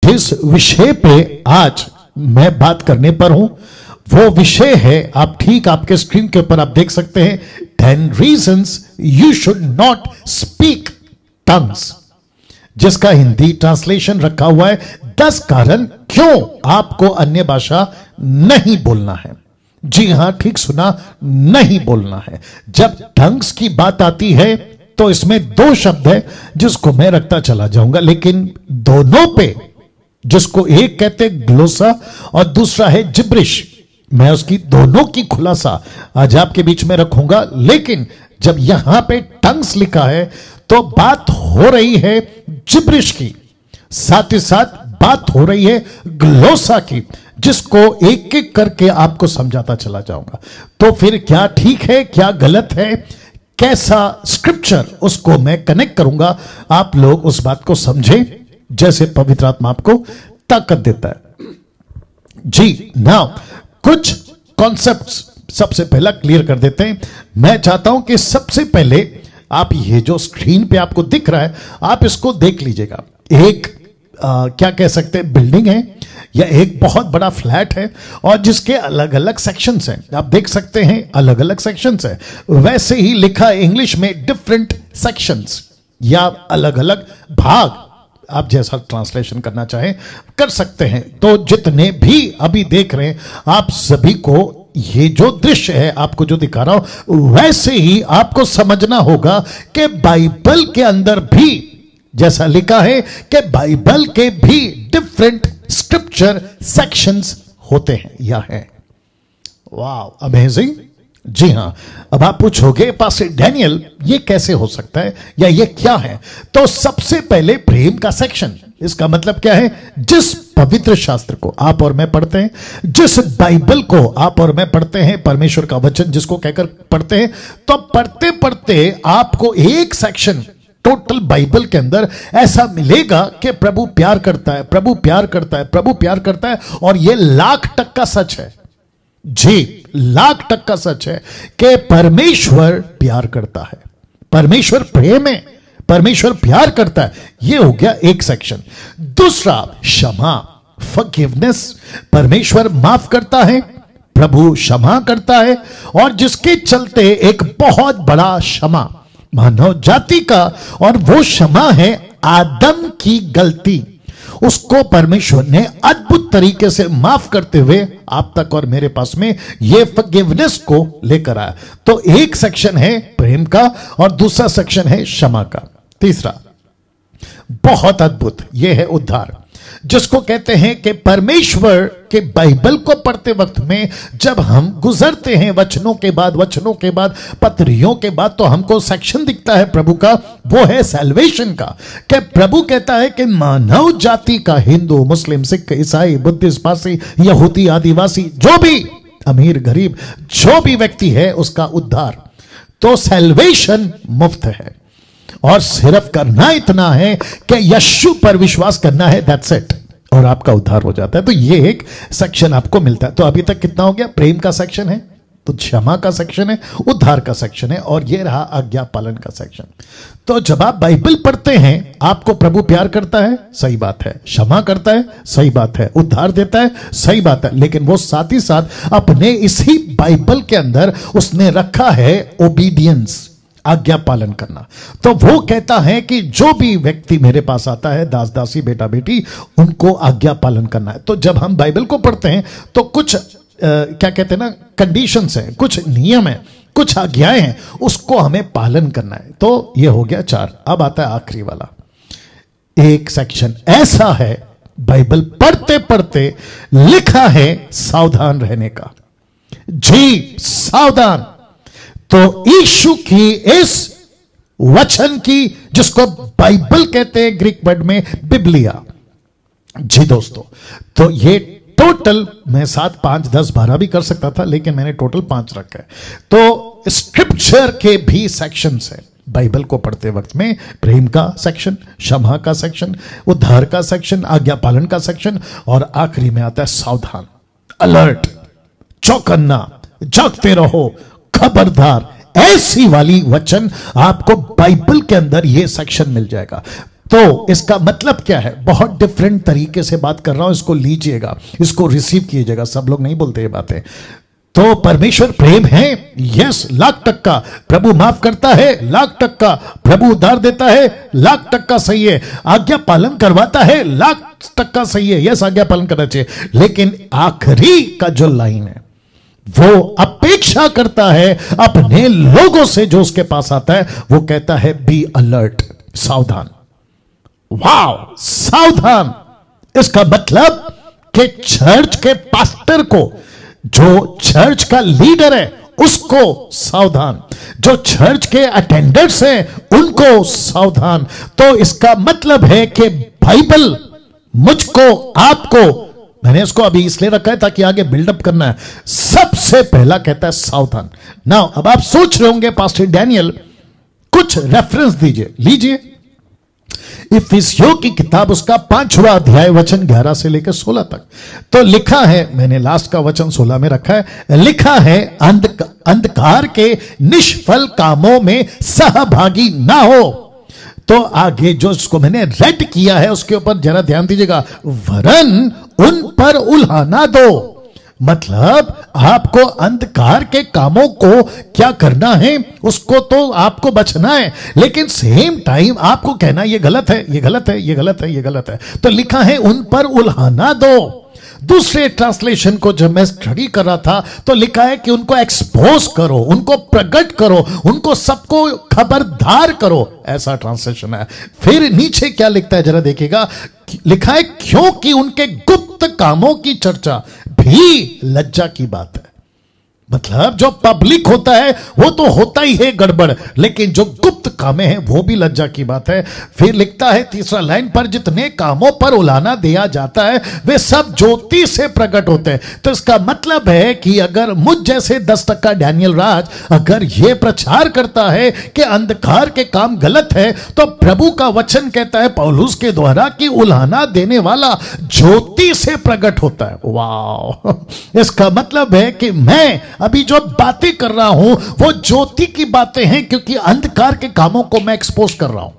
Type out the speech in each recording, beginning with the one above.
जिस विषय पे आज मैं बात करने पर हूं वो विषय है, आप ठीक आपके स्क्रीन के ऊपर आप देख सकते हैं, 10 reasons you should not speak tongues, जिसका हिंदी ट्रांसलेशन रखा हुआ है 10 कारण क्यों आपको अन्य भाषा नहीं बोलना है। जी हां, ठीक सुना, नहीं बोलना है। जब टंग्स की बात आती है तो इसमें 2 शब्द है जिसको मैं रखता चला जाऊंगा, लेकिन दोनों पे, जिसको एक कहते हैं ग्लोसा और दूसरा है जिब्रिश, मैं उसकी दोनों की खुलासा आज आपके बीच में रखूंगा। लेकिन जब यहां पे टंग्स लिखा है तो बात हो रही है जिब्रिश की, साथ ही साथ बात हो रही है ग्लोसा की, जिसको एक एक करके आपको समझाता चला जाऊंगा। तो फिर क्या ठीक है, क्या गलत है, कैसा स्क्रिप्चर, उसको मैं कनेक्ट करूंगा, आप लोग उस बात को समझें जैसे पवित्र आत्मा आपको ताकत देता है। जी नाउ कुछ कॉन्सेप्ट्स सबसे पहला क्लियर कर देते हैं। मैं चाहता हूं कि सबसे पहले आप ये जो स्क्रीन पे आपको दिख रहा है आप इसको देख लीजिएगा। एक क्या कह सकते हैं, बिल्डिंग है या एक बहुत बड़ा फ्लैट है और जिसके अलग अलग सेक्शंस हैं, आप देख सकते हैं अलग अलग सेक्शंस हैं। वैसे ही लिखा है इंग्लिश में डिफरेंट सेक्शंस या अलग अलग भाग, आप जैसा ट्रांसलेशन करना चाहें कर सकते हैं। तो जितने भी अभी देख रहे हैं आप सभी को ये जो दृश्य है आपको जो दिखा रहा हूं वैसे ही आपको समझना होगा कि बाइबल के अंदर भी जैसा लिखा है कि बाइबल के भी डिफरेंट स्क्रिप्चर सेक्शंस होते हैं या है। वाव, अमेजिंग। जी हां, अब आप पूछोगे पास्टर डैनियल ये कैसे हो सकता है या ये क्या है? तो सबसे पहले प्रेम का सेक्शन, इसका मतलब क्या है? जिस पवित्र शास्त्र को आप और मैं पढ़ते हैं, जिस बाइबल को आप और मैं पढ़ते हैं, परमेश्वर का वचन जिसको कहकर पढ़ते हैं, तो पढ़ते पढ़ते आपको एक सेक्शन टोटल बाइबल के अंदर ऐसा मिलेगा कि प्रभु प्यार करता है, प्रभु प्यार करता है, प्रभु प्यार करता है। और यह 1,00,000% सच है। जी, 1,00,000% सच है कि परमेश्वर प्यार करता है, परमेश्वर प्रेम है, परमेश्वर प्यार करता है। यह हो गया एक सेक्शन। दूसरा क्षमा, फॉरगिवनेस, परमेश्वर माफ करता है, प्रभु क्षमा करता है और जिसके चलते एक बहुत बड़ा क्षमा मानव जाति का, और वो क्षमा है आदम की गलती, उसको परमेश्वर ने अद्भुत तरीके से माफ करते हुए आप तक और मेरे पास में ये फॉरगिवनेस को लेकर आया। तो एक सेक्शन है प्रेम का और दूसरा सेक्शन है क्षमा का। तीसरा बहुत अद्भुत, यह है उद्धार, जिसको कहते हैं कि परमेश्वर के बाइबल को पढ़ते वक्त में जब हम गुजरते हैं वचनों के बाद वचनों के बाद पत्रियों के बाद, तो हमको सेक्शन दिखता है प्रभु का, वो है सैल्वेशन का। कि प्रभु कहता है कि मानव जाति का, हिंदू, मुस्लिम, सिख, ईसाई, बुद्धिस्ट, पारसी, यहूदी, आदिवासी, जो भी अमीर गरीब जो भी व्यक्ति है उसका उद्धार। तो सैल्वेशन मुफ्त है और सिर्फ करना इतना है कि यीशु पर विश्वास करना है, दैट्स इट, और आपका उद्धार हो जाता है। तो ये एक सेक्शन आपको मिलता है। तो अभी तक कितना हो गया? प्रेम का सेक्शन है, तो क्षमा का सेक्शन है, उद्धार का सेक्शन है, और ये रहा आज्ञा पालन का सेक्शन। तो जब आप बाइबल पढ़ते हैं आपको प्रभु प्यार करता है, सही बात है, क्षमा करता है, सही बात है, उद्धार देता है, सही बात है, लेकिन वो साथ ही साथ अपने इसी बाइबल के अंदर उसने रखा है ओबीडियंस, आज्ञा पालन करना। तो वो कहता है कि जो भी व्यक्ति मेरे पास आता है, दास दासी, बेटा बेटी, उनको आज्ञा पालन करना है। तो जब हम बाइबल को पढ़ते हैं तो कुछ क्या कहते हैं ना, कंडीशंस हैं, कुछ नियम है, कुछ आज्ञाएं हैं, उसको हमें पालन करना है। तो ये हो गया 4। अब आता है आखिरी वाला। एक सेक्शन ऐसा है बाइबल पढ़ते पढ़ते लिखा है सावधान रहने का। जी, सावधान। तो यीशु की इस वचन की, जिसको बाइबल कहते हैं ग्रीक वर्ड में बिबलिया। जी दोस्तों, तो ये टोटल मैं 7, 5, 10, 12 भी कर सकता था, लेकिन मैंने टोटल 5 रखा है। तो स्क्रिप्चर के भी सेक्शंस हैं बाइबल को पढ़ते वक्त में। प्रेम का सेक्शन, क्षमा का सेक्शन, उद्धार का सेक्शन, आज्ञा पालन का सेक्शन, और आखिरी में आता है सावधान, अलर्ट, चौकन्ना, जागते रहो, खबरदार। ऐसी वाली वचन आपको बाइबल के अंदर यह सेक्शन मिल जाएगा। तो इसका मतलब क्या है? बहुत डिफरेंट तरीके से बात कर रहा हूं, इसको लीजिएगा, इसको रिसीव कीजिएगा। सब लोग नहीं बोलते ये बातें। तो परमेश्वर प्रेम है, यस, 1,00,000% प्रभु माफ करता है, 1,00,000% प्रभु उद्धार देता है, 1,00,000% सही है। आज्ञा पालन करवाता है, 1,00,000% सही है, यस, आज्ञा पालन करना चाहिए। लेकिन आखिरी का जो लाइन है वो अपेक्षा करता है अपने लोगों से, जो उसके पास आता है, वो कहता है बी अलर्ट, सावधान। वाव, सावधान। इसका मतलब कि चर्च के पास्टर को, जो चर्च का लीडर है उसको सावधान, जो चर्च के अटेंडर्स हैं उनको सावधान। तो इसका मतलब है कि बाइबल मुझको, आपको, मैंने इसको अभी इसलिए रखा है ताकि आगे बिल्डअप करना है, सबसे पहला कहता है सावधान। नाउ अब आप सोच रहे होंगे पास्टर डैनियल कुछ रेफरेंस दीजिए, लीजिए। इफिसियों की किताब उसका 5वां अध्याय वचन 11 से लेकर 16 तक। तो लिखा है, मैंने लास्ट का वचन 16 में रखा है, लिखा है अंधकार के निष्फल कामों में सहभागी ना हो। तो आगे जो इसको मैंने रेड किया है उसके ऊपर जरा ध्यान दीजिएगा, वरन उन पर उल्हाना दो। मतलब आपको अंधकार के कामों को क्या करना है, उसको तो आपको बचना है, लेकिन सेम टाइम आपको कहना ये गलत है, ये गलत है, ये गलत है, ये गलत है। तो लिखा है उन पर उल्हाना दो। दूसरे ट्रांसलेशन को जब मैं स्टडी कर रहा था तो लिखा है कि उनको एक्सपोज करो, उनको प्रकट करो, उनको सबको खबरदार करो, ऐसा ट्रांसलेशन है। फिर नीचे क्या लिखता है जरा देखिएगा, लिखा है क्योंकि उनके गुप्त कामों की चर्चा भी लज्जा की बात है। मतलब जो पब्लिक होता है वो तो होता ही है गड़बड़, लेकिन जो गुप्त कामें हैं वो भी लज्जा की बात है। फिर लिखता है तीसरा लाइन पर, जितने कामों पर उलाना दिया जाता है वे सब ज्योति से प्रकट होते हैं। तो इसका मतलब है कि अगर मुझ जैसे 10% डैनियल राज अगर ये प्रचार करता है कि अंधकार के काम गलत है, तो प्रभु का वचन कहता है पौलुस के द्वारा कि उलाना देने वाला ज्योति से प्रकट होता है। वाह, इसका मतलब है कि मैं अभी जो बातें कर रहा हूं वो ज्योति की बातें हैं, क्योंकि अंधकार के कामों को मैं एक्सपोज कर रहा हूं।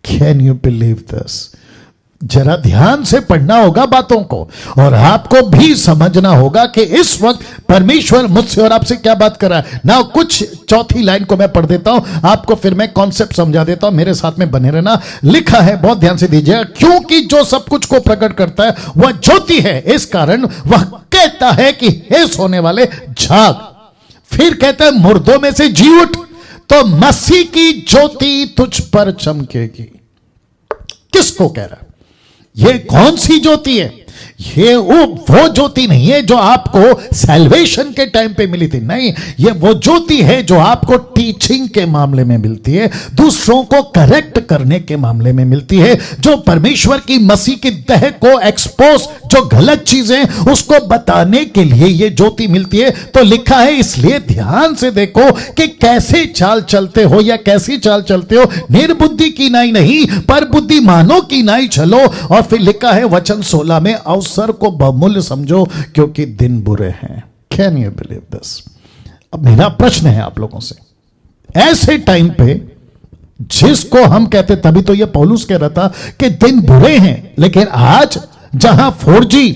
Can you believe this? जरा ध्यान से पढ़ना होगा बातों को, और आपको भी समझना होगा कि इस वक्त परमेश्वर मुझसे और आपसे क्या बात कर रहा है ना। कुछ चौथी लाइन को मैं पढ़ देता हूं आपको, फिर मैं कॉन्सेप्ट समझा देता हूं, मेरे साथ में बने रहना। लिखा है, बहुत ध्यान से दीजिएगा, क्योंकि जो सब कुछ को प्रकट करता है वह ज्योति है, इस कारण वह कहता है कि हे सोने वाले जाग। फिर कहता है मुर्दों में से जी उठ, तो मसीह की ज्योति तुझ पर चमकेगी। किसको कह रहा है? ये कौन सी ज्योति है? ये वो ज्योति नहीं है जो आपको सैल्वेशन के टाइम पे मिली थी, नहीं, ये वो ज्योति है जो आपको टीचिंग के मामले में मिलती है, दूसरों को करेक्ट करने के मामले में मिलती है, जो परमेश्वर की मसीह की देह को एक्सपोज, जो गलत चीजें उसको बताने के लिए ये ज्योति मिलती है। तो लिखा है, इसलिए ध्यान से देखो कि कैसे चाल चलते हो, या कैसी चाल चलते हो, निर्बुद्धि की नाई नहीं पर बुद्धिमानों की नाई चलो। और फिर लिखा है वचन 16 में, अवसर को बहुमूल्य समझो क्योंकि दिन बुरे हैं। Can you believe this? अब मेरा प्रश्न है आप लोगों से, ऐसे टाइम पे जिसको हम कहते, तभी तो ये पौलुस कह रहा था कि दिन बुरे हैं, लेकिन आज जहां 4G,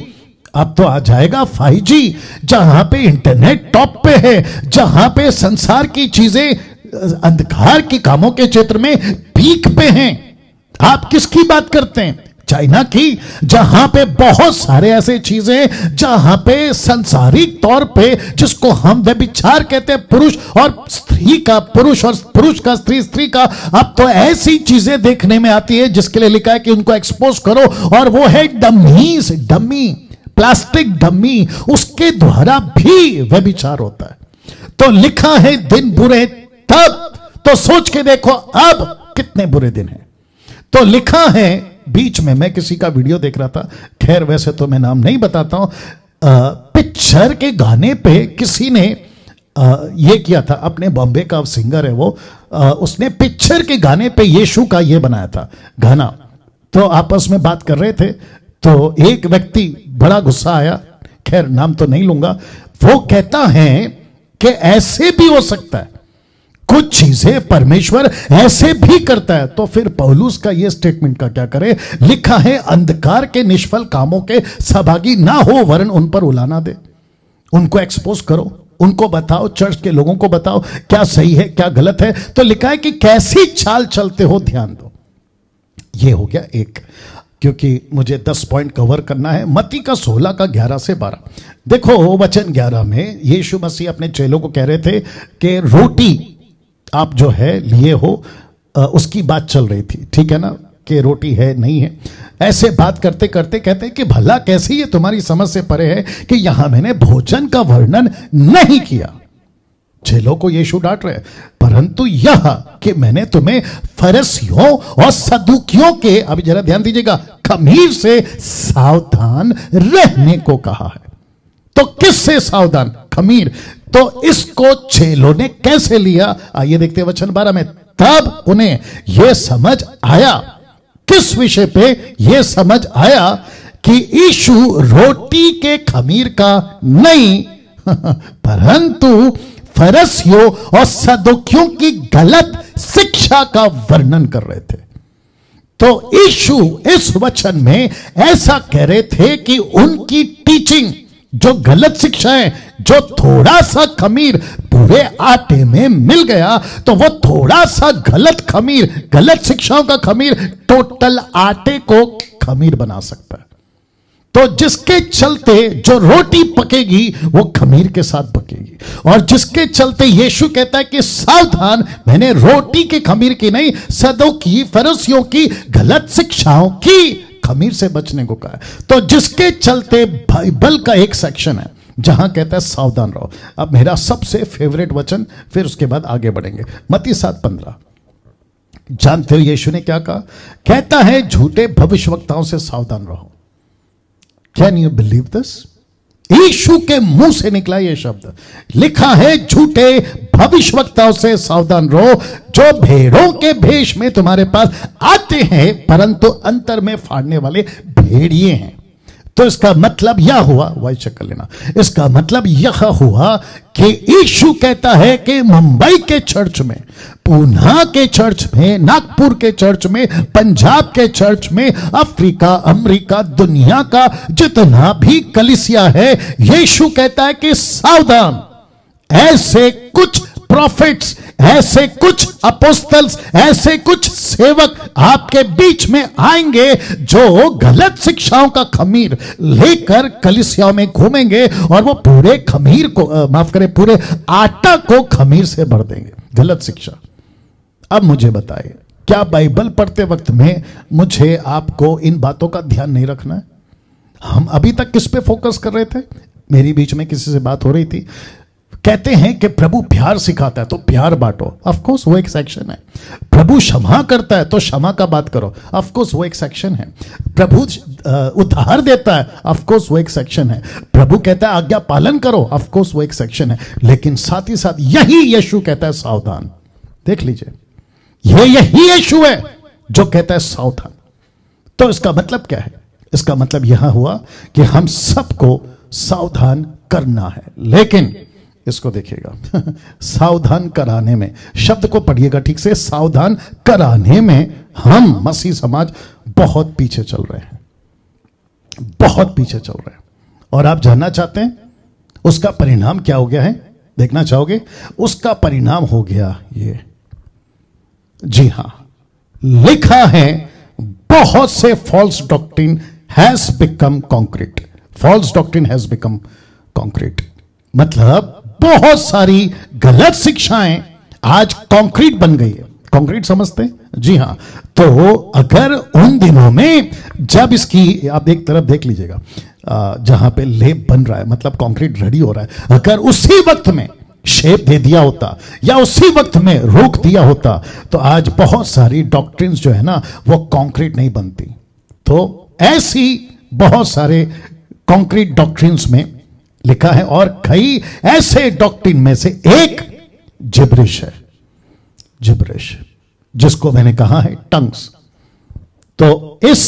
अब तो आ जाएगा 5G, जहां पे इंटरनेट टॉप पे है, जहां पे संसार की चीजें अंधकार के कामों के क्षेत्र में पीक पे हैं, आप किसकी बात करते हैं? चाइना की, जहां पे बहुत सारे ऐसे चीजें, जहां पे संसारिक तौर पे जिसको हम व्यभिचार कहते हैं, पुरुष और स्त्री का पुरुष और पुरुष का स्त्री, स्त्री का, अब तो ऐसी चीजें देखने में आती है जिसके लिए लिखा है कि उनको एक्सपोज करो, और वो है डमीज, डमी, प्लास्टिक डमी, उसके द्वारा भी व्यभिचार होता है। तो लिखा है दिन बुरे, तब तो सोच के देखो अब कितने बुरे दिन हैं। तो लिखा है, बीच में मैं किसी का वीडियो देख रहा था, खैर वैसे तो मैं नाम नहीं बताता हूं, पिक्चर के गाने पे किसी ने ये किया था, अपने बॉम्बे का सिंगर है वो, उसने पिक्चर के गाने पे यीशु का ये बनाया था गाना। तो आपस में बात कर रहे थे, तो एक व्यक्ति बड़ा गुस्सा आया, खैर नाम तो नहीं लूंगा, वो कहता है कि ऐसे भी हो सकता है कुछ चीजें परमेश्वर ऐसे भी करता है। तो फिर पौलुस का ये स्टेटमेंट का क्या करे? लिखा है, अंधकार के निष्फल कामों के सहभागी ना हो, वरन उन पर उलाना दे। उनको एक्सपोज करो, उनको बताओ, चर्च के लोगों को बताओ क्या सही है क्या गलत है। तो लिखा है कि कैसी चाल चलते हो ध्यान दो। ये हो गया एक, क्योंकि मुझे 10 पॉइंट कवर करना है। मत्ती का 16 का 11 से 12 देखो। वचन 11 में यीशु मसीह अपने चेलों को कह रहे थे कि रोटी आप जो है लिए हो, उसकी बात चल रही थी, ठीक है ना, कि रोटी है नहीं है। ऐसे बात करते करते कहते हैं कि भला कैसे ये तुम्हारी समझ से परे है कि यहां मैंने भोजन का वर्णन नहीं किया। चेलों को यीशु डांट रहे, परंतु यह कि मैंने तुम्हें फरीसियों और सदूकियों के, अभी जरा ध्यान दीजिएगा, खमीर से सावधान रहने को कहा है। तो किससे सावधान? खमीर। तो इसको चेलों ने कैसे लिया? आइए देखते हैं वचन 12 में। तब उन्हें यह समझ आया, किस विषय पे यह समझ आया? कि यीशु रोटी के खमीर का नहीं परंतु फरीसियों और सदूकियों की गलत शिक्षा का वर्णन कर रहे थे। तो यीशु इस वचन में ऐसा कह रहे थे कि उनकी टीचिंग जो गलत शिक्षा है, जो थोड़ा सा खमीर पूरे आटे में मिल गया, तो वो थोड़ा सा गलत खमीर, गलत शिक्षाओं का खमीर टोटल आटे को खमीर बना सकता है। तो जिसके चलते जो रोटी पकेगी वो खमीर के साथ पकेगी, और जिसके चलते यीशु कहता है कि सावधान, मैंने रोटी के खमीर की नहीं, सदूकी फरीसियों की गलत शिक्षाओं की खमीर से बचने को कहा है। तो जिसके चलते बाइबल का एक सेक्शन है जहां कहता है सावधान रहो। अब मेरा सबसे फेवरेट वचन, फिर उसके बाद आगे बढ़ेंगे, मत्ती 7:15। जानते हो यीशु ने क्या कहा? कहता है झूठे भविष्यवक्ताओं से सावधान रहो। Can you believe this? Yeshu के मुंह से निकला यह शब्द। लिखा है झूठे भविष्यवक्ताओं से सावधान रहो, जो भेड़ों के भेष में तुम्हारे पास आते हैं परंतु अंतर में फाड़ने वाले भेड़िए हैं। तो इसका मतलब यह हुआ, वाइस चेक कर लेना, इसका मतलब यह हुआ कि यीशु कहता है कि मुंबई के चर्च में, पूना के चर्च में, नागपुर के चर्च में, पंजाब के चर्च में, अफ्रीका, अमेरिका, दुनिया का जितना भी कलीसिया है, यीशु कहता है कि सावधान, ऐसे कुछ प्रॉफिट्स, ऐसे कुछ अपोस्टल्स, ऐसे कुछ सेवक आपके बीच में आएंगे जो गलत शिक्षाओं का खमीर लेकर कलीसियाओं में घूमेंगे और वो पूरे खमीर को, माफ करें, पूरे आटा को खमीर से भर देंगे, गलत शिक्षा। अब मुझे बताइए, क्या बाइबल पढ़ते वक्त में मुझे आपको इन बातों का ध्यान नहीं रखना है? हम अभी तक किस पे फोकस कर रहे थे? मेरी बीच में किसी से बात हो रही थी, कहते हैं कि प्रभु प्यार सिखाता है तो प्यार बांटो, ऑफ कोर्स वो एक सेक्शन है। प्रभु क्षमा करता है तो क्षमा का बात करो, ऑफ कोर्स वो एक सेक्शन है। प्रभु उद्धार देता है, ऑफ कोर्स वो एक सेक्शन है। प्रभु कहता है आज्ञा पालन करो, ऑफ कोर्स वो एक सेक्शन है। लेकिन साथ ही साथ यही यीशु कहता है सावधान। देख लीजिए, यही यीशु है जो कहता है सावधान। तो इसका मतलब क्या है? इसका मतलब यह हुआ कि हम सबको सावधान करना है। लेकिन इसको देखिएगा, सावधान कराने में, शब्द को पढ़िएगा ठीक से, सावधान कराने में हम मसीह समाज बहुत पीछे चल रहे हैं, बहुत पीछे चल रहे हैं। और आप जानना चाहते हैं उसका परिणाम क्या हो गया है? देखना चाहोगे? उसका परिणाम हो गया ये, जी हां, लिखा है बहुत से false doctrine has become concrete. False doctrine has become concrete मतलब बहुत सारी गलत शिक्षाएं आज कंक्रीट बन गई है। कंक्रीट समझते हैं? जी हां। तो अगर उन दिनों में जब इसकी, आप एक तरफ देख लीजिएगा जहां पे लेप बन रहा है, मतलब कंक्रीट रेडी हो रहा है, अगर उसी वक्त में शेप दे दिया होता या उसी वक्त में रोक दिया होता तो आज बहुत सारी डॉक्ट्रिन्स जो है ना वो कंक्रीट नहीं बनती। तो ऐसी बहुत सारे कंक्रीट डॉक्ट्रिन्स में लिखा है, और कई ऐसे डॉक्ट्रिन में से एक जिब्रिश है, जिब्रिश, जिसको मैंने कहा है टंग्स। तो इस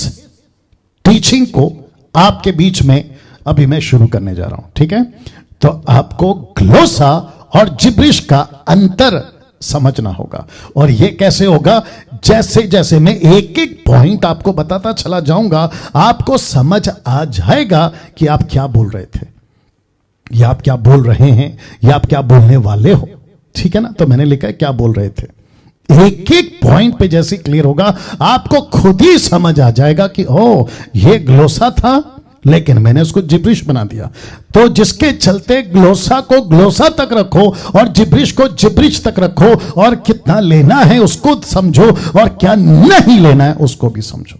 टीचिंग को आपके बीच में अभी मैं शुरू करने जा रहा हूं, ठीक है? तो आपको ग्लोसा और जिब्रिश का अंतर समझना होगा। और ये कैसे होगा? जैसे जैसे मैं एक एक पॉइंट आपको बताता चला जाऊंगा, आपको समझ आ जाएगा कि आप क्या बोल रहे थे, या आप क्या बोल रहे हैं, या आप क्या बोलने वाले हो। ठीक है ना? तो मैंने लिखा है क्या बोल रहे थे। एक एक पॉइंट पे जैसे क्लियर होगा, आपको खुद ही समझ आ जाएगा कि ओ, ये ग्लोसा था लेकिन मैंने उसको जिब्रिश बना दिया। तो जिसके चलते ग्लोसा को ग्लोसा तक रखो और जिब्रिश को जिब्रिश तक रखो, और कितना लेना है उसको समझो और क्या नहीं लेना है उसको भी समझो।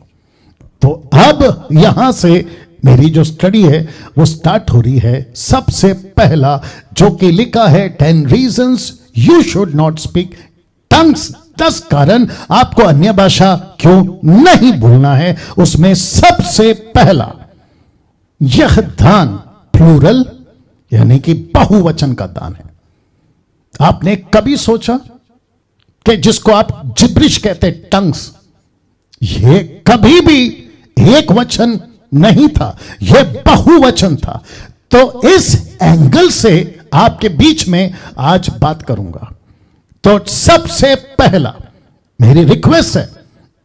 तो अब यहां से मेरी जो स्टडी है वो स्टार्ट हो रही है। सबसे पहला जो कि लिखा है 10 reasons you should not speak tongues, 10 कारण आपको अन्य भाषा क्यों नहीं बोलना है। उसमें सबसे पहला, यह दान प्लूरल यानी कि बहुवचन का दान है। आपने कभी सोचा कि जिसको आप जिब्रिश कहते टंग्स, ये कभी भी एक वचन नहीं था, यह बहुवचन था। तो इस एंगल से आपके बीच में आज बात करूंगा। तो सबसे पहला मेरी रिक्वेस्ट है,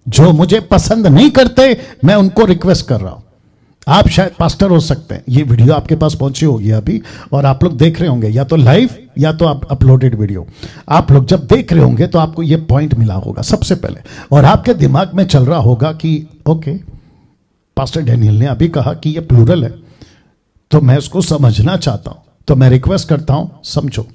जो मुझे पसंद नहीं करते मैं उनको रिक्वेस्ट कर रहा हूं। आप शायद पास्टर हो सकते हैं, ये वीडियो आपके पास पहुंची होगी अभी और आप लोग देख रहे होंगे या तो लाइव या तो आप अपलोडेड वीडियो। आप लोग जब देख रहे होंगे तो आपको ये पॉइंट मिला होगा सबसे पहले, और आपके दिमाग में चल रहा होगा कि ओके, पास्टर डैनियल ने अभी कहा कि ये प्लूरल है, तो मैं उसको समझना चाहता हूं। तो मैं रिक्वेस्ट करता हूं, समझो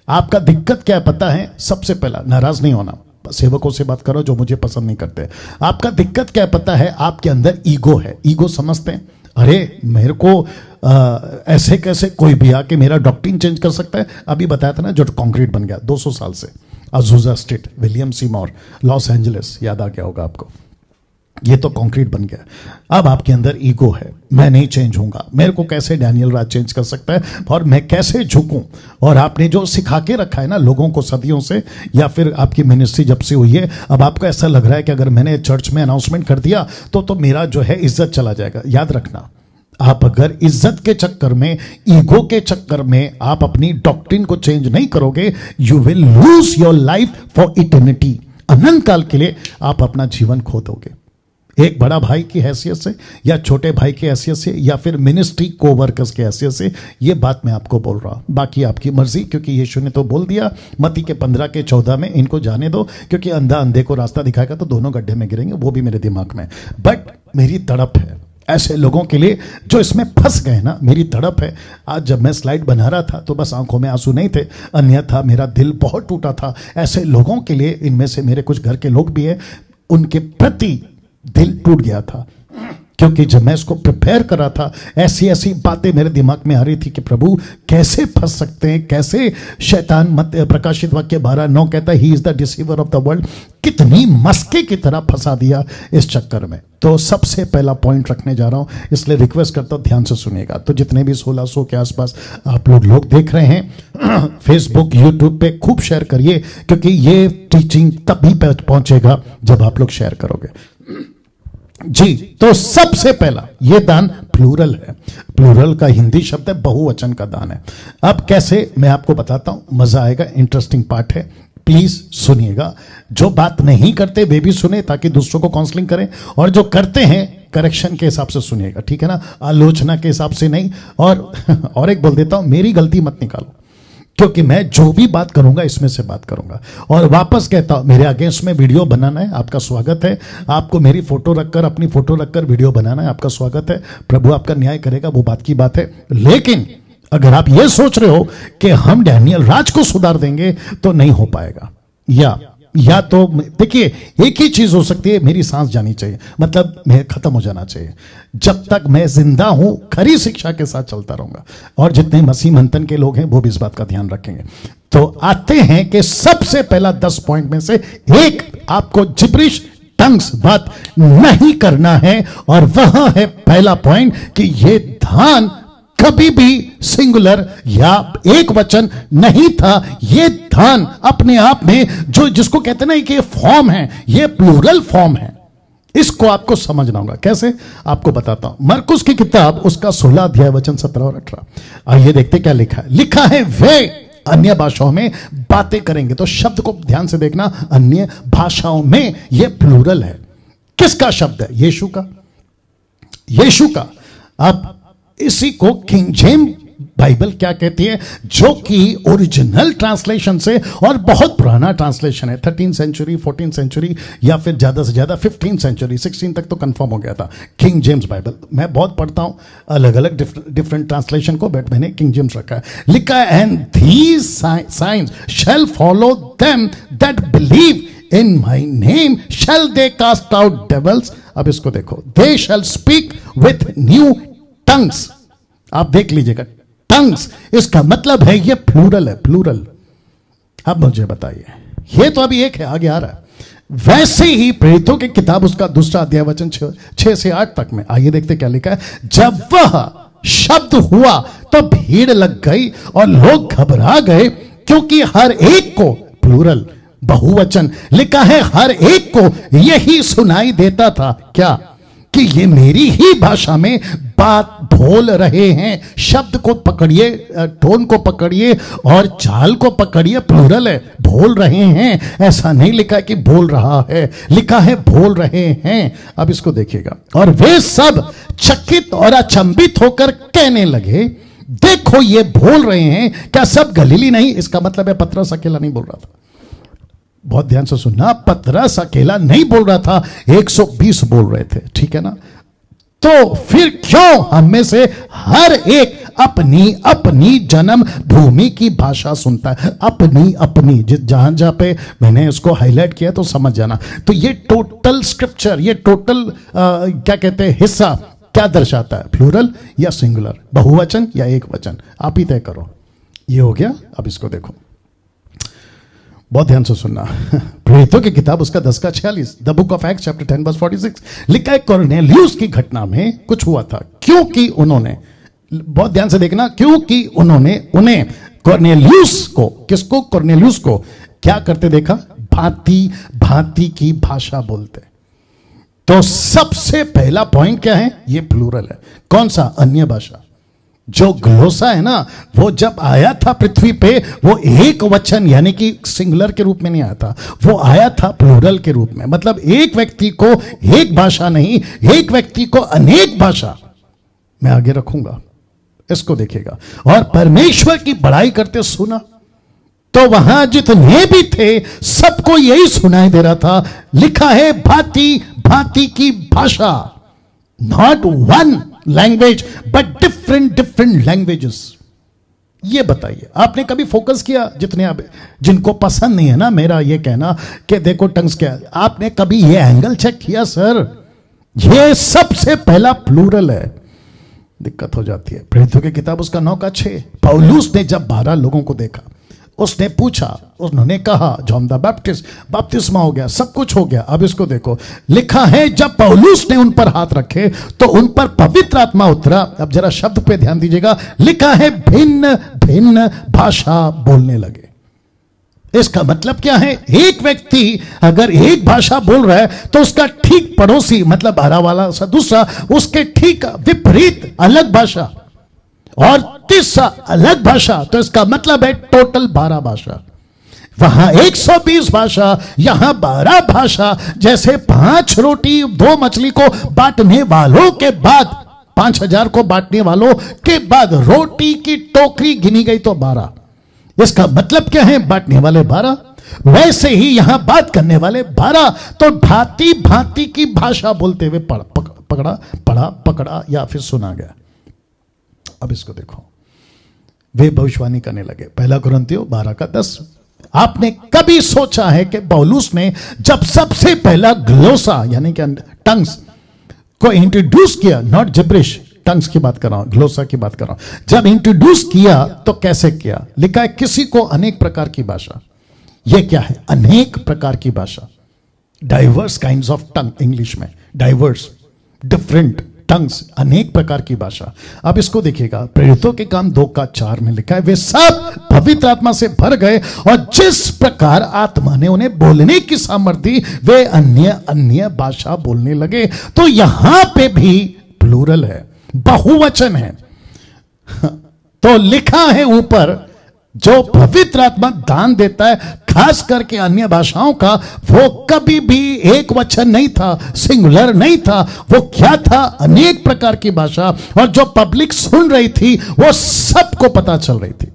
आपका दिक्कत क्या है पता है। सबसे पहला, नाराज नहीं होना, सेवकों से बात करो जो मुझे पसंद नहीं करते। आपका दिक्कत क्या है पता है? आपके अंदर ईगो है। ईगो समझते हैं? अरे मेरे को ऐसे कैसे कोई भी आके मेरा डॉक्ट्रिन चेंज कर सकता है। अभी बताया था ना, जो कंक्रीट बन गया 200 साल से, Azusa street, William Seymour, Los Angeles, याद आ गया होगा आपको। ये तो कंक्रीट बन गया। अब आपके अंदर ईगो है, मैं नहीं चेंज होऊंगा, मेरे को कैसे डैनियल राज चेंज कर सकता है, और मैं कैसे झुकूं। और आपने जो सिखा के रखा है ना लोगों को सदियों से, या फिर आपकी मिनिस्ट्री जब से हुई है, अब आपको ऐसा लग रहा है कि अगर मैंने चर्च में अनाउंसमेंट कर दिया तो मेरा जो है इज्जत चला जाएगा। याद रखना, आप अगर इज्जत के चक्कर में, ईगो के चक्कर में आप अपनी डॉक्ट्रिन को चेंज नहीं करोगे, you will lose your life for eternity. अनंत काल के लिए आप अपना जीवन खो दोगे। एक बड़ा भाई की हैसियत से, या छोटे भाई की हैसियत से, या फिर मिनिस्ट्री कोवर्कर्स की हैसियत से ये बात मैं आपको बोल रहा हूं। बाकी आपकी मर्जी, क्योंकि यीशु ने तो बोल दिया मत्ती के 15 के 14 में, इनको जाने दो, क्योंकि अंधा अंधे को रास्ता दिखाएगा तो दोनों गड्ढे में गिरेंगे। वो भी मेरे दिमाग में, बट मेरी तड़प है ऐसे लोगों के लिए जो इसमें फंस गए ना। मेरी तड़प है। आज जब मैं स्लाइड बना रहा था तो बस आंखों में आंसू नहीं थे, अन्यथा मेरा दिल बहुत टूटा था ऐसे लोगों के लिए। इनमें से मेरे कुछ घर के लोग भी हैं, उनके प्रति दिल टूट गया था, क्योंकि जब मैं इसको प्रिपेयर कर रहा था ऐसी ऐसी बातें मेरे दिमाग में आ रही थी कि प्रभु कैसे फंस सकते हैं, कैसे शैतान। मत प्रकाशित वाक्य 12:9 कहता है, he is the deceiver of the world. कितनी मस्के की तरह फंसा दिया इस चक्कर में। तो सबसे पहला पॉइंट रखने जा रहा हूं, इसलिए रिक्वेस्ट करता हूं ध्यान से सुनिएगा। तो जितने भी 1600 के आसपास आप लोग देख रहे हैं फेसबुक, यूट्यूब पे खूब शेयर करिए, क्योंकि ये टीचिंग तभी पहुंचेगा जब आप लोग शेयर करोगे जी। तो सबसे पहला, ये दान प्लूरल है। प्लूरल का हिंदी शब्द है बहुवचन का दान है। अब कैसे मैं आपको बताता हूं, मजा आएगा, इंटरेस्टिंग पार्ट है, प्लीज सुनिएगा। जो बात नहीं करते वे भी सुने, ताकि दूसरों को काउंसलिंग करें, और जो करते हैं करेक्शन के हिसाब से सुनिएगा, ठीक है ना, आलोचना के हिसाब से नहीं। और एक बोल देता हूं, मेरी गलती मत निकालो, क्योंकि मैं जो भी बात करूंगा इसमें से बात करूंगा। और वापस कहता हूं, मेरे अगेंस्ट में वीडियो बनाना है, आपका स्वागत है। आपको मेरी फोटो रखकर, अपनी फोटो रखकर वीडियो बनाना है, आपका स्वागत है। प्रभु आपका न्याय करेगा, वो बात की बात है। लेकिन अगर आप ये सोच रहे हो कि हम डैनियल राज को सुधार देंगे, तो नहीं हो पाएगा। या तो देखिए, एक ही चीज हो सकती है, मेरी सांस जानी चाहिए, मतलब मैं खत्म हो जाना चाहिए। जब तक मैं जिंदा हूं, खरी शिक्षा के साथ चलता रहूंगा। और जितने मसीह मंथन के लोग हैं वो भी इस बात का ध्यान रखेंगे। तो आते हैं कि सबसे पहला 10 पॉइंट में से एक, आपको जिब्रिश टंग्स बात नहीं करना है। और वह है पहला पॉइंट कि ये दान कभी भी सिंगुलर या एक वचन नहीं था। ये दान अपने आप में, जो जिसको कहते ना कि ये फॉर्म है, ये प्लूरल फॉर्म है। इसको आपको समझना होगा। कैसे, आपको बताता हूं। मरकुस की किताब, उसका 16 अध्याय वचन 17 और 18। आइए देखते क्या लिखा है। लिखा है, वे अन्य भाषाओं में बातें करेंगे। तो शब्द को ध्यान से देखना, अन्य भाषाओं में यह प्लूरल है। किसका शब्द है? यीशु का, यीशु का। अब इसी को किंग जेम्स बाइबल क्या कहती है, जो कि ओरिजिनल ट्रांसलेशन से और बहुत पुराना ट्रांसलेशन है, 13th सेंचुरी, 14th सेंचुरी या फिर ज्यादा से ज्यादा 15th सेंचुरी, 16 तक तो कंफर्म हो गया था। किंग जेम्स बाइबल मैं बहुत पढ़ता हूं, अलग अलग डिफरेंट ट्रांसलेशन को, बट मैंने किंग जेम्स रखा है। लिखा है, and these signs shall follow them that believe in my name shall they cast out devils. अब इसको देखो, they shall speak with new tongues. आप देख लीजिएगा, टंग्स, इसका मतलब है ये प्लूरल है, प्लूरल। अब मुझे बताइए, ये तो अभी एक है, आगे आ रहा है। वैसे ही प्रेरितों की किताब उसका 2 अध्याय वचन 6 से 8 तक में, आइए देखते क्या लिखा है। जब वह शब्द हुआ तो भीड़ लग गई और लोग घबरा गए, क्योंकि हर एक को, प्लूरल बहुवचन लिखा है, हर एक को यही सुनाई देता था, क्या? कि ये मेरी ही भाषा में बात बोल रहे हैं। शब्द को पकड़िए, टोन को पकड़िए और चाल को पकड़िए, प्लूरल है, बोल रहे हैं। ऐसा नहीं लिखा कि बोल रहा है, लिखा है बोल रहे हैं। अब इसको देखिएगा, और वे सब चकित और अचंभित होकर कहने लगे, देखो ये बोल रहे हैं, क्या सब गलीली नहीं? इसका मतलब है पतरस अकेला नहीं बोल रहा था। बहुत ध्यान से सुनना, पतरस अकेला नहीं बोल रहा था, 120 बोल रहे थे, ठीक है ना? तो फिर क्यों हम में से हर एक अपनी अपनी जन्म भूमि की भाषा सुनता है? अपनी अपनी, जहां जहां पे मैंने इसको हाईलाइट किया तो समझ जाना। तो ये टोटल स्क्रिप्चर, ये टोटल क्या कहते हैं, हिस्सा क्या दर्शाता है? प्लूरल या सिंगुलर, बहुवचन या एक वचन? आप ही तय करो। ये हो गया। अब इसको देखो, बहुत ध्यान से सुनना। प्रेरितों की किताब उसका 10:46, the book of acts chapter 10:46 लिखा है, कॉर्नेलियुस की घटना में कुछ हुआ था, क्योंकि उन्होंने, बहुत ध्यान से देखना, क्योंकि उन्होंने उन्हें कॉर्नेलियुस को, किसको? कॉर्नेलियुस को क्या करते देखा? भांति भांति की भाषा बोलते। तो सबसे पहला पॉइंट क्या है? ये प्लूरल है। कौन सा? अन्य भाषा। जो ग्लोसा है ना, वो जब आया था पृथ्वी पे, वो एक वचन यानी कि सिंगुलर के रूप में नहीं आया था, वो आया था प्लूरल के रूप में। मतलब एक व्यक्ति को एक भाषा नहीं, एक व्यक्ति को अनेक भाषा। मैं आगे रखूंगा, इसको देखिएगा। और परमेश्वर की बड़ाई करते सुना, तो वहां जितने भी थे सबको यही सुनाई दे रहा था। लिखा है भांति भांति की भाषा, not one language but different languages. ये बताइए, आपने कभी फोकस किया? जितने आप, जिनको पसंद नहीं है ना मेरा ये कहना कि देखो टंग्स क्या, आपने कभी ये एंगल चेक किया? सर ये सबसे पहला प्लूरल है। दिक्कत हो जाती है। प्रेरितों की किताब उसका 9:6, पौलुस ने जब 12 लोगों को देखा, उसने पूछा, उन्होंने कहा जॉन द बैप्टिस्ट, बपतिस्मा हो गया, सब कुछ हो गया। अब इसको देखो, लिखा है जब पौलुस ने उन पर हाथ रखे तो उन पर पवित्र आत्मा उतरा। अब जरा शब्द पे ध्यान दीजिएगा, लिखा है भिन्न भिन्न भाषा बोलने लगे। इसका मतलब क्या है? एक व्यक्ति अगर एक भाषा बोल रहा है तो उसका ठीक पड़ोसी, मतलब 12 वाला दूसरा, उसके ठीक विपरीत अलग भाषा, और तीसरा अलग भाषा। तो इसका मतलब है टोटल 12 भाषा। वहां 120 भाषा, यहां 12 भाषा। जैसे 5 रोटी 2 मछली को बांटने वालों के बाद, 5000 को बांटने वालों के बाद रोटी की टोकरी गिनी गई तो 12। इसका मतलब क्या है? बांटने वाले 12, वैसे ही यहां बात करने वाले 12। तो भांति भांति की भाषा बोलते हुए पकड़ा या फिर सुना गया। अब इसको देखो, वे भविष्यवाणी करने लगे। 1 कुरिन्थियों 12:10। आपने कभी सोचा है कि पौलुस ने जब सबसे पहला ग्लोसा यानी कि टंग्स को इंट्रोड्यूस किया, नॉट जिब्रिश, टंग्स की बात कर रहा हूं, ग्लोसा की बात कर रहा हूं, जब इंट्रोड्यूस किया तो कैसे किया? लिखा है किसी को अनेक प्रकार की भाषा। यह क्या है? अनेक प्रकार की भाषा, diverse kinds of tongue, English में डाइवर्स, डिफरेंट टंग्स, अनेक प्रकार की भाषा। अब इसको देखिएगा, प्रेरितों के काम 2:4 में लिखा है, वे सब पवित्र आत्मा से भर गए और जिस प्रकार आत्मा ने उन्हें बोलने की सामर्थ्य दी, वे अन्य अन्य भाषा बोलने लगे। तो यहां पे भी प्लूरल है, बहुवचन है। तो लिखा है ऊपर जो पवित्र आत्मा दान देता है, खास करके अन्य भाषाओं का, वो कभी भी एक वचन नहीं था, सिंगुलर नहीं था। वो क्या था? अनेक प्रकार की भाषा, और जो पब्लिक सुन रही थी वो सबको पता चल रही थी।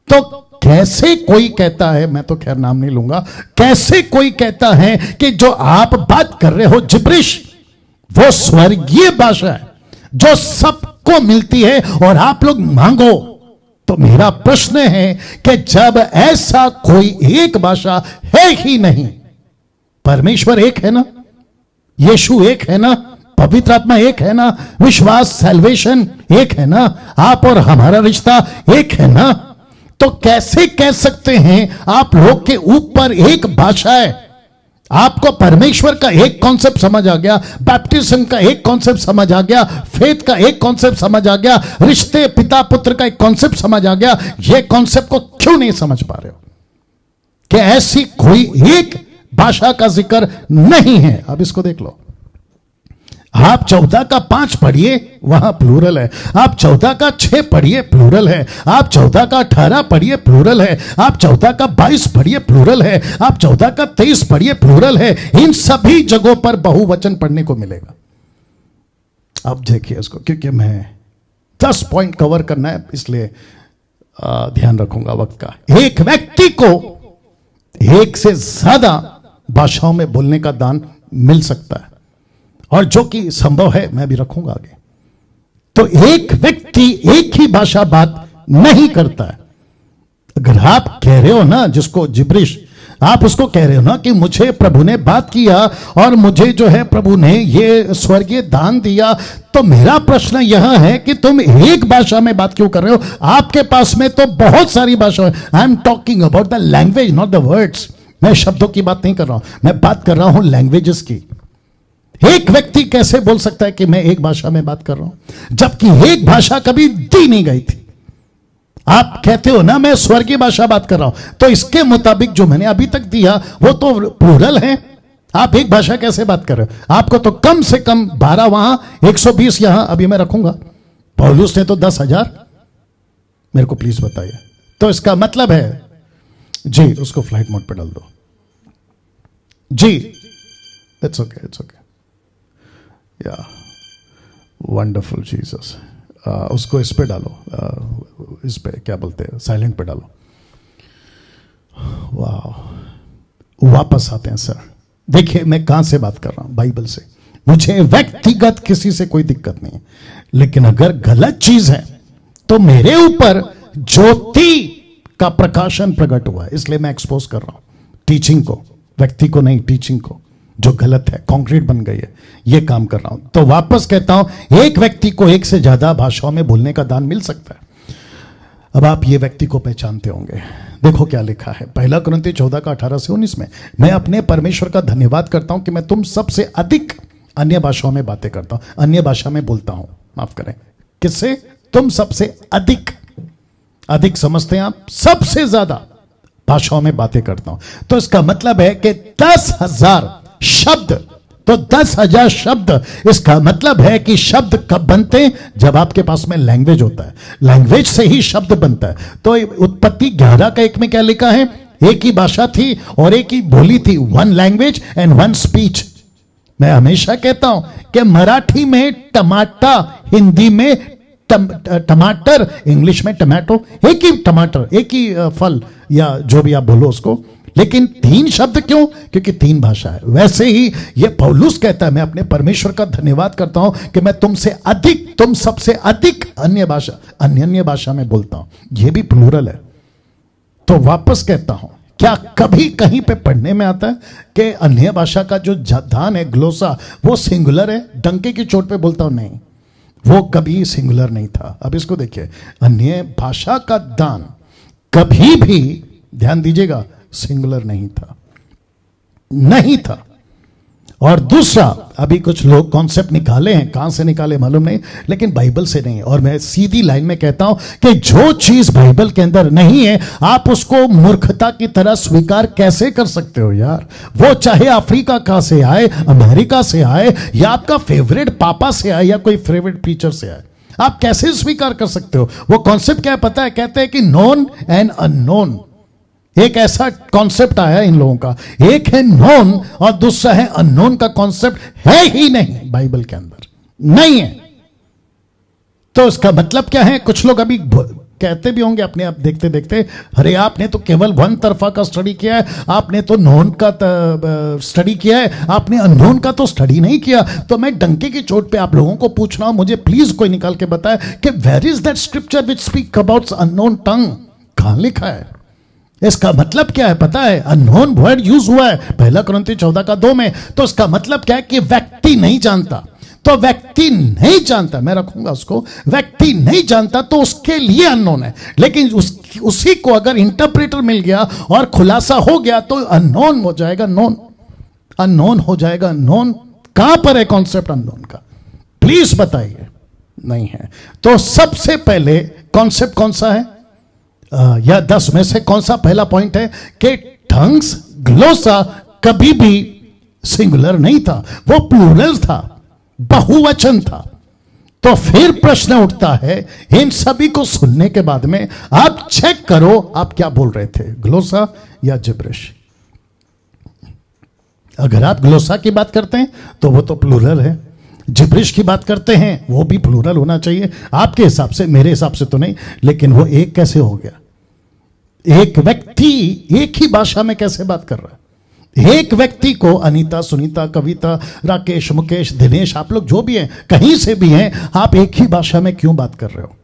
तो कैसे कोई कहता है, मैं तो खैर नाम नहीं लूंगा, कैसे कोई कहता है कि जो आप बात कर रहे हो जिब्रिश, वो स्वर्गीय भाषा है जो सबको मिलती है और आप लोग मांगो? तो मेरा प्रश्न है कि जब ऐसा कोई एक भाषा है ही नहीं, परमेश्वर एक है ना, यीशु एक है ना, पवित्र आत्मा एक है ना, विश्वास सैल्वेशन एक है ना, आप और हमारा रिश्ता एक है ना, तो कैसे कह सकते हैं आप लोग के ऊपर एक भाषा है? आपको परमेश्वर का एक कॉन्सेप्ट समझ आ गया, बैप्टिज्म का एक कॉन्सेप्ट समझ आ गया, फेथ का एक कॉन्सेप्ट समझ आ गया, रिश्ते पिता पुत्र का एक कॉन्सेप्ट समझ आ गया। ये कॉन्सेप्ट को क्यों नहीं समझ पा रहे हो कि ऐसी कोई एक भाषा का जिक्र नहीं है? अब इसको देख लो, आप 14 का 5 पढ़िए, वहां प्लूरल है। आप 14 का 6 पढ़िए, प्लूरल है। आप 14 का 18 पढ़िए, प्लूरल है। आप 14 का 22 पढ़िए, प्लूरल है। आप 14 का 23 पढ़िए, प्लूरल है। इन सभी जगहों पर बहुवचन पढ़ने को मिलेगा। अब देखिए इसको, क्योंकि मैं 10 पॉइंट कवर करना है, इसलिए ध्यान रखूंगा वक्त का। एक व्यक्ति को एक से ज्यादा भाषाओं में बोलने का दान मिल सकता है, और जो कि संभव है, मैं भी रखूंगा आगे। तो एक व्यक्ति एक ही भाषा बात नहीं करता है। अगर आप कह रहे हो ना, जिसको जिब्रिश, आप उसको कह रहे हो ना कि मुझे प्रभु ने बात किया और मुझे जो है प्रभु ने ये स्वर्गीय दान दिया, तो मेरा प्रश्न यह है कि तुम एक भाषा में बात क्यों कर रहे हो? आपके पास में तो बहुत सारी भाषा है। I am talking about the language, not the words. मैं शब्दों की बात नहीं कर रहा हूं, मैं बात कर रहा हूं लैंग्वेजेस की। एक व्यक्ति कैसे बोल सकता है कि मैं एक भाषा में बात कर रहा हूं, जबकि एक भाषा कभी दी नहीं गई थी? आप कहते हो ना मैं स्वर्गीय भाषा बात कर रहा हूं, तो इसके मुताबिक जो मैंने अभी तक दिया वो तो प्लूरल है। आप एक भाषा कैसे बात कर रहे हो? आपको तो कम से कम 12 वहां, 120 यहां, अभी मैं रखूंगा। पौलुस ने तो 10,000। मेरे को प्लीज बताइए, तो इसका मतलब है जी, उसको फ्लाइट मोड पे डाल दो जी। इट्स ओके, इट्स ओके, या वंडरफुल जीसस। उसको इस पे डालो, इस पे क्या बोलते हैं, साइलेंट पे डालो। वाह, वापस आते हैं सर। देखिए मैं कहां से बात कर रहा हूं, बाइबल से। मुझे व्यक्तिगत किसी से कोई दिक्कत नहीं है, लेकिन अगर गलत चीज है तो मेरे ऊपर ज्योति का प्रकाशन प्रकट हुआ है, इसलिए मैं एक्सपोज कर रहा हूं टीचिंग को, व्यक्ति को नहीं, टीचिंग को जो गलत है, कंक्रीट बन गई है, ये काम कर रहा हूं। तो वापस कहता हूं, एक व्यक्ति को एक से ज्यादा भाषाओं में बोलने का दान मिल सकता है। अब आप ये व्यक्ति को पहचानते होंगे, देखो क्या लिखा है 1 कुरिन्थी 14 का 18 से 19 में। मैं अपने परमेश्वर का धन्यवाद करता हूं कि मैं तुम सबसे अधिक अन्य भाषाओं में बातें करता हूं, अन्य भाषा में बोलता हूं, माफ करें, किससे? तुम सबसे अधिक, अधिक समझते हैं आप, सबसे ज्यादा भाषाओं में बातें करता हूं। तो इसका मतलब है कि 10,000 शब्द, तो 10,000 शब्द, इसका मतलब है कि शब्द कब बनते हैं? जब आपके पास में लैंग्वेज होता है, लैंग्वेज से ही शब्द बनता है। तो उत्पत्ति 11 का 1 में क्या लिखा है? एक ही भाषा थी और एक ही बोली थी, 1 लैंग्वेज एंड 1 स्पीच। मैं हमेशा कहता हूं कि मराठी में टमाटा, हिंदी में टमाटर, इंग्लिश में टमाटो, एक ही टमाटर, एक ही फल, या जो भी आप बोलो उसको, लेकिन 3 शब्द क्यों? क्योंकि 3 भाषा है। वैसे ही ये पौलुस कहता है, मैं अपने परमेश्वर का धन्यवाद करता हूं कि मैं तुमसे अधिक, तुम सबसे अधिक अन्य भाषा, अन्य भाषा में बोलता हूं। यह भी प्लूरल है। तो वापस कहता हूं, क्या कभी कहीं पे पढ़ने में आता है कि अन्य भाषा का जो दान है, ग्लोसा, वो सिंगुलर है? डंके की चोट पे बोलता हूं, नहीं, वो कभी सिंगुलर नहीं था। अब इसको देखिए, अन्य भाषा का दान कभी भी, ध्यान दीजिएगा, सिंगुलर नहीं था, नहीं था। और दूसरा, अभी कुछ लोग कॉन्सेप्ट निकाले हैं, कहां से निकाले मालूम नहीं, लेकिन बाइबल से नहीं। और मैं सीधी लाइन में कहता हूं कि जो चीज बाइबल के अंदर नहीं है, आप उसको मूर्खता की तरह स्वीकार कैसे कर सकते हो यार? वो चाहे अफ्रीका का से आए, अमेरिका से आए, या आपका फेवरेट पापा से आए, या कोई फेवरेट प्रीचर से आए, आप कैसे स्वीकार कर सकते हो? वो कॉन्सेप्ट क्या है पता है? कहते हैं कि नोन एंड अननोन। एक ऐसा कॉन्सेप्ट आया इन लोगों का, एक है नोन और दूसरा है अननोन का कॉन्सेप्ट है ही नहीं बाइबल के अंदर, नहीं है। तो इसका मतलब क्या है? कुछ लोग अभी कहते भी होंगे अपने आप देखते देखते, अरे आपने तो केवल वन तरफा का स्टडी किया है, आपने तो नोन का स्टडी किया है, आपने अननोन का तो स्टडी नहीं किया। तो मैं डंके की चोट पे आप लोगों को पूछ रहा हूं, मुझे प्लीज कोई निकाल के बताए कि where is that scripture which speak about unknown tongue? कहां लिखा है? इसका मतलब क्या है पता है? अननोन वर्ड यूज हुआ है 1 कुरिन्थियों 14:2 में। तो इसका मतलब क्या है कि व्यक्ति नहीं जानता। तो व्यक्ति नहीं जानता, मैं रखूंगा उसको, व्यक्ति नहीं जानता तो उसके लिए अननोन है। लेकिन उसी को अगर इंटरप्रेटर मिल गया और खुलासा हो गया तो अननोन हो जाएगा नोन, अननोन हो जाएगा नोन। कहां पर है कॉन्सेप्ट अननोन का? प्लीज बताइए। नहीं है। तो सबसे पहले कॉन्सेप्ट कौन सा है? या 10 में से कौन सा पहला पॉइंट है कि टंग्स ग्लोसा कभी भी सिंगुलर नहीं था, वो प्लूरल था, बहुवचन था। तो फिर प्रश्न उठता है, इन सभी को सुनने के बाद में आप चेक करो आप क्या बोल रहे थे, ग्लोसा या जिब्रिश। अगर आप ग्लोसा की बात करते हैं तो वो तो प्लूरल है, जिब्रिश की बात करते हैं वो भी प्लूरल होना चाहिए आपके हिसाब से, मेरे हिसाब से तो नहीं। लेकिन वो एक कैसे हो गया? एक व्यक्ति एक ही भाषा में कैसे बात कर रहा है? एक व्यक्ति को अनीता, सुनीता, कविता, राकेश, मुकेश, दिनेश, आप लोग जो भी हैं, कहीं से भी हैं, आप एक ही भाषा में क्यों बात कर रहे हो?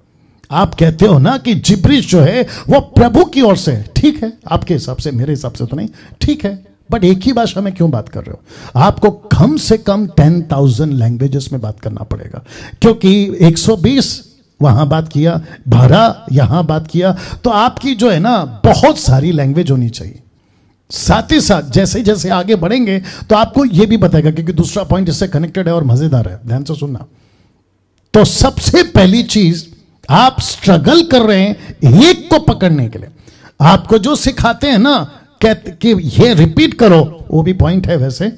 आप कहते हो ना कि जिब्रिश जो है वो प्रभु की ओर से, ठीक है आपके हिसाब से, मेरे हिसाब से तो नहीं, ठीक है, बट एक ही भाषा में क्यों बात कर रहे हो? आपको कम से कम 10,000 लैंग्वेजेस में बात करना पड़ेगा, क्योंकि 120 वहां बात किया, 12 यहां बात किया, तो आपकी जो है ना बहुत सारी लैंग्वेज होनी चाहिए। साथ ही साथ जैसे जैसे आगे बढ़ेंगे तो आपको यह भी बताएगा, क्योंकि दूसरा पॉइंट इससे कनेक्टेड है और मजेदार है, ध्यान से सुनना। तो सबसे पहली चीज, आप स्ट्रगल कर रहे हैं एक को पकड़ने के लिए। आपको जो सिखाते हैं ना कि ये रिपीट करो, वो भी पॉइंट है वैसे,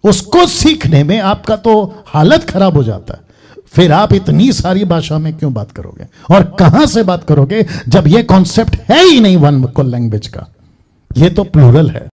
उसको सीखने में आपका तो हालत खराब हो जाता है। फिर आप इतनी सारी भाषा में क्यों बात करोगे और कहां से बात करोगे जब ये कॉन्सेप्ट है ही नहीं वन लैंग्वेज का? ये तो प्लूरल है।